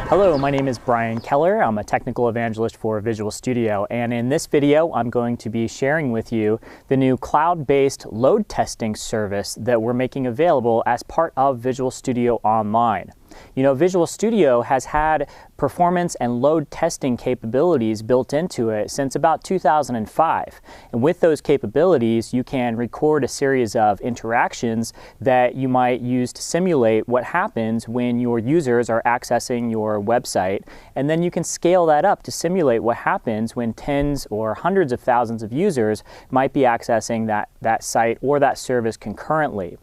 Hello, my name is Brian Keller. I'm a technical evangelist for Visual Studio, and in this video I'm going to be sharing with you the new cloud-based load testing service that we're making available as part of Visual Studio Online. You know, Visual Studio has had performance and load testing capabilities built into it since about 2005. And with those capabilities, you can record a series of interactions that you might use to simulate what happens when your users are accessing your website. And then you can scale that up to simulate what happens when tens or hundreds of thousands of users might be accessing that site or that service concurrently.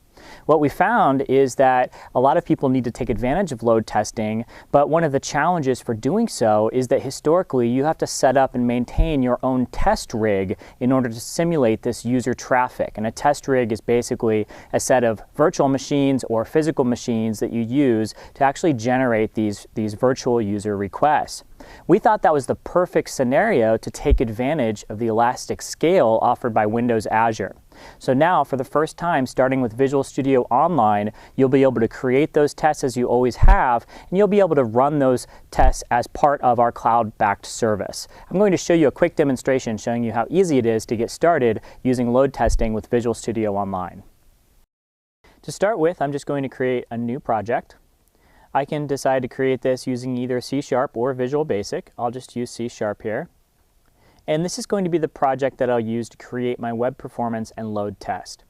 What we found is that a lot of people need to take advantage of load testing, but one of the challenges for doing so is that historically you have to set up and maintain your own test rig in order to simulate this user traffic. And a test rig is basically a set of virtual machines or physical machines that you use to actually generate these virtual user requests. We thought that was the perfect scenario to take advantage of the elastic scale offered by Windows Azure. So now, for the first time, starting with Visual Studio Online, you'll be able to create those tests as you always have, and you'll be able to run those tests as part of our cloud-backed service. I'm going to show you a quick demonstration showing you how easy it is to get started using load testing with Visual Studio Online. To start with, I'm just going to create a new project. I can decide to create this using either C# or Visual Basic. I'll just use C# here. And this is going to be the project that I'll use to create my web performance and load test.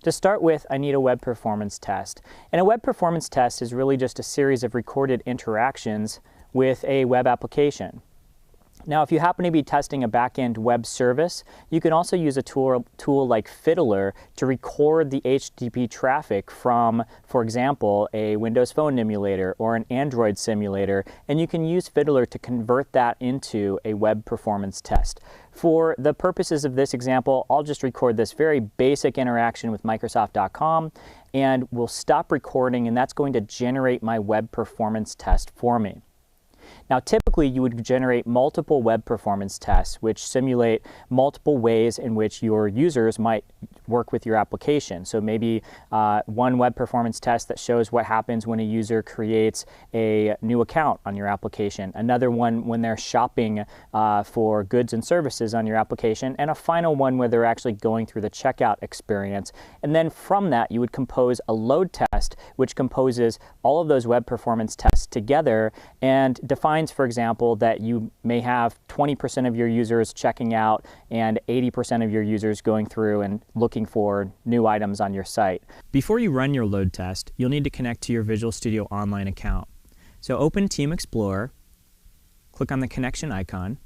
To start with, I need a web performance test. And a web performance test is really just a series of recorded interactions with a web application. Now, if you happen to be testing a back-end web service, you can also use a tool like Fiddler to record the HTTP traffic from, for example, a Windows Phone emulator or an Android simulator, and you can use Fiddler to convert that into a web performance test. For the purposes of this example, I'll just record this very basic interaction with Microsoft.com, and we'll stop recording, and that's going to generate my web performance test for me. Now, typically, you would generate multiple web performance tests, which simulate multiple ways in which your users might work with your application. So maybe one web performance test that shows what happens when a user creates a new account on your application, another one when they're shopping for goods and services on your application, and a final one where they're actually going through the checkout experience. And then from that, you would compose a load test, which composes all of those web performance tests together and defines, for example, that you may have 20% of your users checking out and 80% of your users going through and looking for new items on your site. Before you run your load test, you'll need to connect to your Visual Studio Online account. So open Team Explorer, click on the connection icon,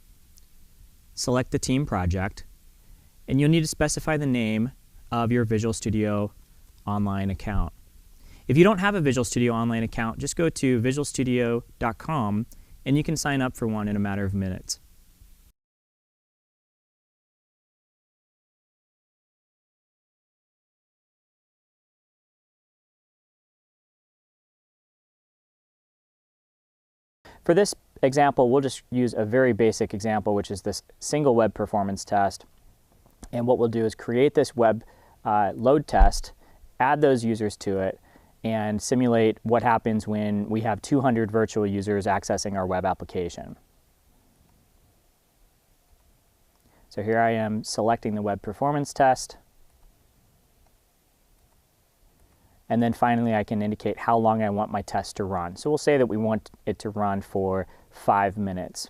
select the team project, and you'll need to specify the name of your Visual Studio Online account. If you don't have a Visual Studio Online account, just go to visualstudio.com and you can sign up for one in a matter of minutes. For this example, we'll just use a very basic example, which is this single web performance test. And what we'll do is create this web load test, add those users to it, and simulate what happens when we have 200 virtual users accessing our web application. So here I am selecting the web performance test. And then finally I can indicate how long I want my test to run. So we'll say that we want it to run for 5 minutes.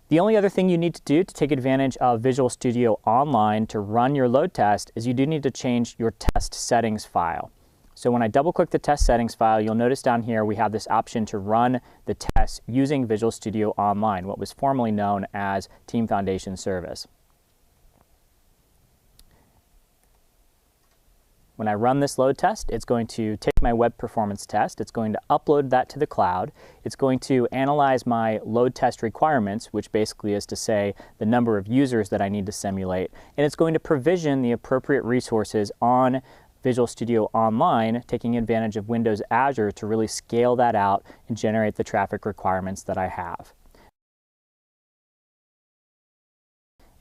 The only other thing you need to do to take advantage of Visual Studio Online to run your load test is you do need to change your test settings file. So when I double-click the test settings file, you'll notice down here we have this option to run the test using Visual Studio Online, what was formerly known as Team Foundation Service. When I run this load test, it's going to take my web performance test, it's going to upload that to the cloud, it's going to analyze my load test requirements, which basically is to say the number of users that I need to simulate, and it's going to provision the appropriate resources on Visual Studio Online, taking advantage of Windows Azure to really scale that out and generate the traffic requirements that I have.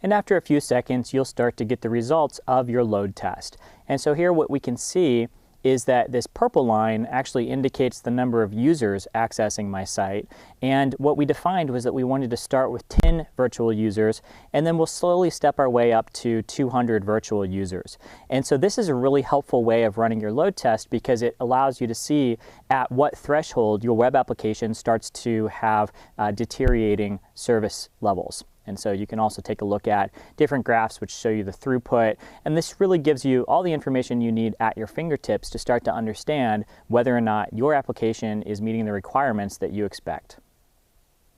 And after a few seconds, you'll start to get the results of your load test. And so here what we can see is that this purple line actually indicates the number of users accessing my site. And what we defined was that we wanted to start with 10 virtual users, and then we'll slowly step our way up to 200 virtual users. And so this is a really helpful way of running your load test because it allows you to see at what threshold your web application starts to have deteriorating service levels. And so you can also take a look at different graphs which show you the throughput, and this really gives you all the information you need at your fingertips to start to understand whether or not your application is meeting the requirements that you expect.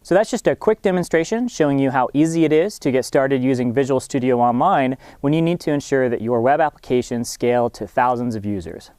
So that's just a quick demonstration showing you how easy it is to get started using Visual Studio Online when you need to ensure that your web applications scale to thousands of users.